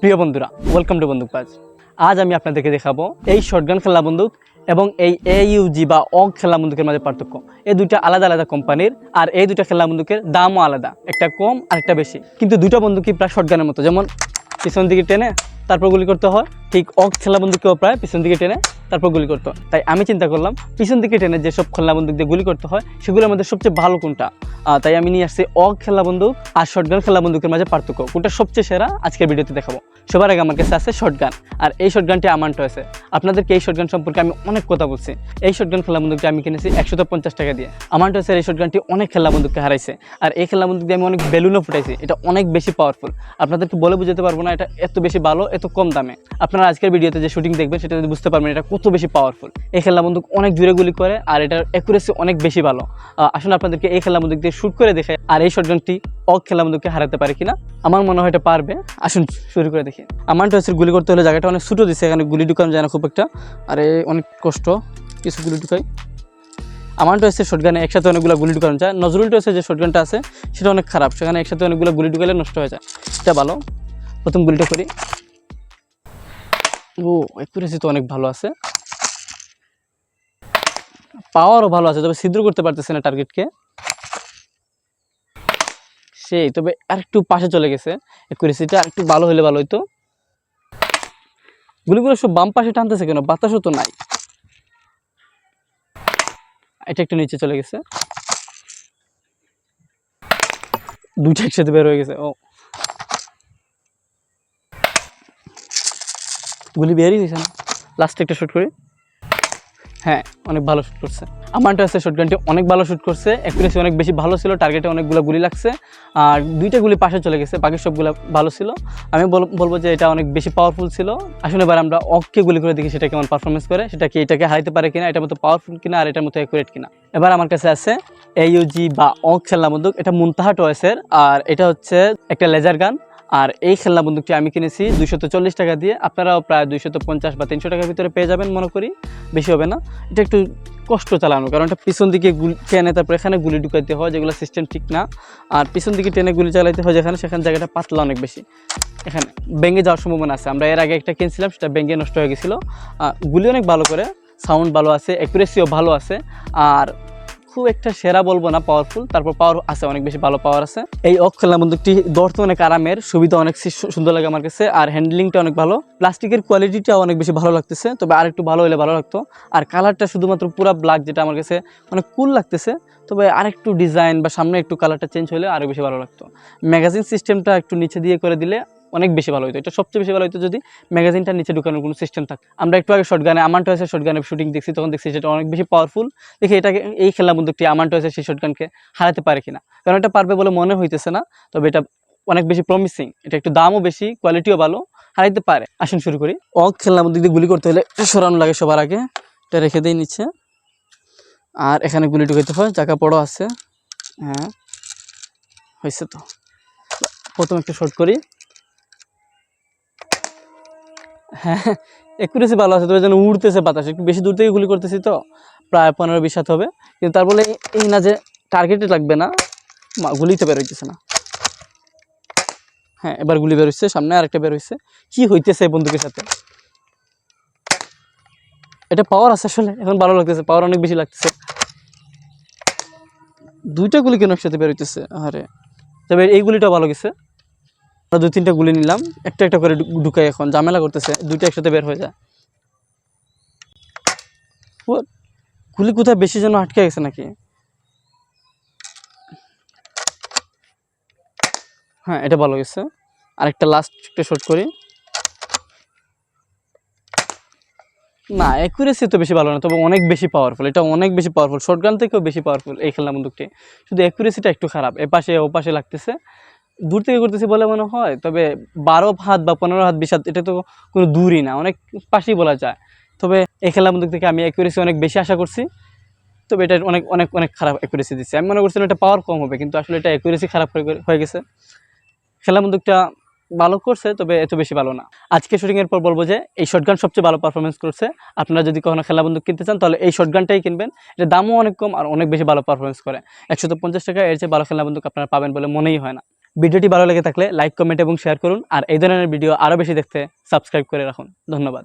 প্রিয় বন্ধুরা, welcome to বন্দুকবাজ। আজ আমি আপনাদেরকে দেখাবো এই শটগান খেলা বন্দুক এবং এই AUG বা অগ খেলা বন্দুকের মাঝে পার্থক্য। এই দুইটা আলাদা আলাদা কোম্পানির, আর এই দুইটা খেলা বন্দুকের দামও আলাদা, একটা কম আর একটা বেশি, কিন্তু দুইটা বন্দুকই প্রায় শটগানের মতো। যেমন পিছন দিকে টেনে তারপর গুলি করতে হয়, ঠিক অগ খেলা বন্দুকেও প্রায় পিছন দিকে টেনে তারপর গুলি করতে হয়। তাই আমি চিন্তা করলাম পিছন দিকে টেনে যেসব খেলা বন্দুক দিয়ে গুলি করতে হয় সেগুলোর মধ্যে সবচেয়ে ভালো কোনটা। তাই আমি নিয়ে আসছি অগ খেলা বন্দুক আর শটগান খেলা বন্দুকের মাঝে পার্থক্য কোনটা সবচেয়ে সেরা আজকের ভিডিওতে দেখাবো। সবার আগে আমার কাছে আছে শটগান, আর এই শটগানটি আমার টয়েছে। আপনাদেরকে এই শটগান সম্পর্কে আমি অনেক কথা বলছি। এই শটগান খেলা বন্দুকটি আমি কিনেছি 150 টাকা দিয়ে। আমার টয়েছে এই শটগানটি অনেক খেলা বন্দুককে হারাইছে, আর এই খেলা বন্দুক দিয়ে আমি অনেক বেলুনও ফুটাইছি। এটা অনেক বেশি পাওয়ারফুল, আপনাদেরকে বলে বুঝাতে পারবো না এটা এত বেশি ভালো, এত কম দামে। আপনারা আজকের ভিডিওতে যে শুটিং দেখবেন সেটা যদি বুঝতে পারবেন এটা কত বেশি পাওয়ারফুল। এই খেলা বন্দুক অনেক জোরে গুলি করে আর এটার অ্যাকুরেসি অনেক বেশি ভালো। আসলে আপনাদেরকে এই খেলা বন্দুক দিয়ে শুট করে দেখে আর এই শটগানটি অগ খেলা বন্দুককে হারাতে পারে কিনা। আমার মনে হয় এটা পারবে। আসুন শুরু করে দেখি। আমার টয়েসের গুলি করতে হলে জায়গাটা অনেক ছোটো দিচ্ছে, এখানে গুলি ঢুকানো যায় না খুব একটা, আরে অনেক কষ্ট কিছু গুলি ঢুকাই। আমার টয়েসের শটগানে একসাথে অনেকগুলো গুলি ঢুকানো যায়। নজরুল টয়েসের যে শটগানটা আছে সেটা অনেক খারাপ, সেখানে একসাথে অনেকগুলো গুলি ঢুকালে নষ্ট হয়ে যায়। এটা ভালো। প্রথম গুলিটা করি, ও অ্যাকুরেসি তো অনেক ভালো আছে, পাওয়ারও ভালো আছে, তবে ছিদ্র করতে পারতেছে না টার্গেটকে সেই, তবে আরেকটু পাশে চলে গেছে। অ্যাকুরেসিটা আরেকটু ভালো হলে ভালো হইতো। গুলিগুলো সব বাম পাশে টানতেছে কেন, বাতাসও তো নাই। এটা একটু নিচে চলে গেছে, দুইটা একসাথে বের হয়ে গেছে। ও গুলি বেরই হয়েছে না। লাস্টে একটা শুট করি, হ্যাঁ অনেক ভালো শুট করছে। আমার টয়েসে শটগানটি অনেক ভালো শুট করছে, অ্যাকুরেসি অনেক বেশি ভালো ছিল, টার্গেটে অনেকগুলো গুলি লাগছে, আর দুইটা গুলি পাশে চলে গেছে, বাকি সবগুলো ভালো ছিল। আমি বলবো যে এটা অনেক বেশি পাওয়ারফুল ছিল। আসলে এবার আমরা অগকে গুলি করে দেখি সেটা কেমন পারফরমেন্স করে, সেটা কি এটাকে হারাইতে পারে কিনা, এটার মতো পাওয়ারফুল কিনা আর এটার মতো অ্যাকুরেট কিনা। এবার আমার কাছে আছে AUG বা অগ খেলনা বন্দুক। এটা মুনতাহা টয়েসের, আর এটা হচ্ছে একটা লেজার গান। আর এই খেলনা বন্দুকটি আমি কিনেছি 240 টাকা দিয়ে। আপনারাও প্রায় 250 বা 300 টাকার ভিতরে পেয়ে যাবেন মনে করি, বেশি হবে না। এটা একটু কষ্ট চালানো, কারণ এটা পিছন দিকে গুলি টেনে তারপর এখানে গুলি ঢুকাইতে হয়, যেগুলো সিস্টেম ঠিক না। আর পিছন দিকে টেনে গুলি চালাইতে হয় যেখানে, সেখানে জায়গাটা পাতলা অনেক বেশি, এখানে ভেঙে যাওয়ার সম্ভাবনা আছে। আমরা এর আগে একটা কিনছিলাম, সেটা ভেঙে নষ্ট হয়ে গেছিলো। গুলি অনেক ভালো করে, সাউন্ড ভালো আছে, অ্যাকুরেসিও ভালো আছে, আর খুব একটা সেরা বলবো না, পাওয়ারফুল, তারপর পাওয়ার আছে, অনেক বেশি ভালো পাওয়ার আছে। এই অগ খেলনা বন্দুকটি ধরতে অনেক আরামের, সুবিধা অনেক সুন্দর লাগে আমার কাছে, আর হ্যান্ডলিংটা অনেক ভালো, প্লাস্টিকের কোয়ালিটিটাও অনেক বেশি ভালো লাগতেছে, তবে আর একটু ভালো হলে ভালো লাগতো। আর কালারটা শুধুমাত্র পুরা ব্ল্যাক, যেটা আমার কাছে অনেক কুল লাগতেছে, তবে আরেকটু ডিজাইন বা সামনে একটু কালারটা চেঞ্জ হলে আরও বেশি ভালো লাগতো। ম্যাগাজিন সিস্টেমটা একটু নিচে দিয়ে করে দিলে অনেক বেশি ভালো হতো। এটা সবচেয়ে বেশি ভালো হতো যদি ম্যাগাজিনটা নিচে ঢুকানোর কোনো সিস্টেম থাকে। আমরা একটু আগে শটগানে, আমার টয়েসের শটগানের শুটিং দেখছি, তখন দেখছি যেটা অনেক বেশি পাওয়ারফুল। দেখি এটাকে, এই খেলা বন্দুকটি আমার টয়েসের সেই শটগানকে হারাতে পারে কিনা, কারণ এটা পারবে বলে মনে হইতেছে না, তবে এটা অনেক বেশি প্রমিসিং। এটা একটু দামও বেশি, কোয়ালিটিও ভালো, হারাইতে পারে। আসুন শুরু করি। অগ খেলনা বন্দুক দিয়ে গুলি করতে হলে সরানো লাগে সবার আগে, এটা রেখে দিই নিচে, আর এখানে গুলি ঢুকাইতে হয়, জায়গা বড় আছে। হ্যাঁ হয়েছে তো। প্রথম একটু শর্ট করি, হ্যাঁ অ্যাকুরেসি ভালো আছে, তবে যেন উড়তেছে বাতাস, একটু বেশি দূর থেকে গুলি করতেছি তো, প্রায় 15-20 হাত হবে, কিন্তু তারপরে এই না যে টার্গেটে লাগবে না, গুলিতে বের হইতেছে না। হ্যাঁ এবার গুলি বের হচ্ছে, সামনে আরেকটা বের হচ্ছে। কি হইতেছে এই বন্দুকের সাথে, এটা পাওয়ার আছে আসলে, এখন ভালো লাগতেছে, পাওয়ার অনেক বেশি লাগতেছে। দুইটা গুলি কেন একসাথে বের হইতেছে, আরে তবে এই গুলিটা ভালো গেছে। আমরা 2-3টা গুলি নিলাম, একটা একটা করে ঢুকাই, এখন ঝামেলা করতেছে, দুইটা একসাথে বের হয়ে যায়। গুলি কোথায় বেশি যেন আটকে গেছে নাকি। হ্যাঁ এটা ভালো গেছে। আরেকটা লাস্ট একটা শট করি, না অ্যাকুরেসি তো বেশি ভালো না, তবে অনেক বেশি পাওয়ারফুল, এটা অনেক বেশি পাওয়ারফুল, শটগান থেকেও বেশি পাওয়ারফুল এই খেলনা বন্দুকটি। শুধু অ্যাকুরেসিটা একটু খারাপ, এপাশে ওপাশে লাগতেছে, দূর থেকে করতেছি বলে মনে হয়, তবে 12 হাত বা 15 হাত 20 হাত এটা তো কোনো দূরই না, অনেক পাশেই বলা যায়। তবে এই খেলনা বন্দুক থেকে আমি অ্যাকুরেসি অনেক বেশি আশা করছি, তবে এটা অনেক অনেক অনেক খারাপ অ্যাকুরেসি দিচ্ছে। আমি মনে করছিলাম এটা পাওয়ার কম হবে, কিন্তু আসলে এটা অ্যাকুরেসি খারাপ হয়ে গেছে। খেলা বন্দুকটা ভালো করছে, তবে এত বেশি ভালো না। আজকে শুটিংয়ের পর বলবো যে এই শটগান সবচেয়ে ভালো পারফরমেন্স করছে। আপনারা যদি কখনো খেলা বন্দুক কিনতে চান তাহলে এই শটগানটাই কিনবেন, এটা দামও অনেক কম আর অনেক বেশি ভালো পারফরমেন্স করে। 150 টাকা এর চেয়ে ভালো খেলা বন্দুক আপনারা পাবেন বলে মনেই হয় না। ভিডিওটি ভালো লেগে থাকলে লাইক, কমেন্ট এবং শেয়ার করুন। আর এই ধরনের ভিডিও আরও বেশি দেখতে সাবস্ক্রাইব করে রাখুন। ধন্যবাদ।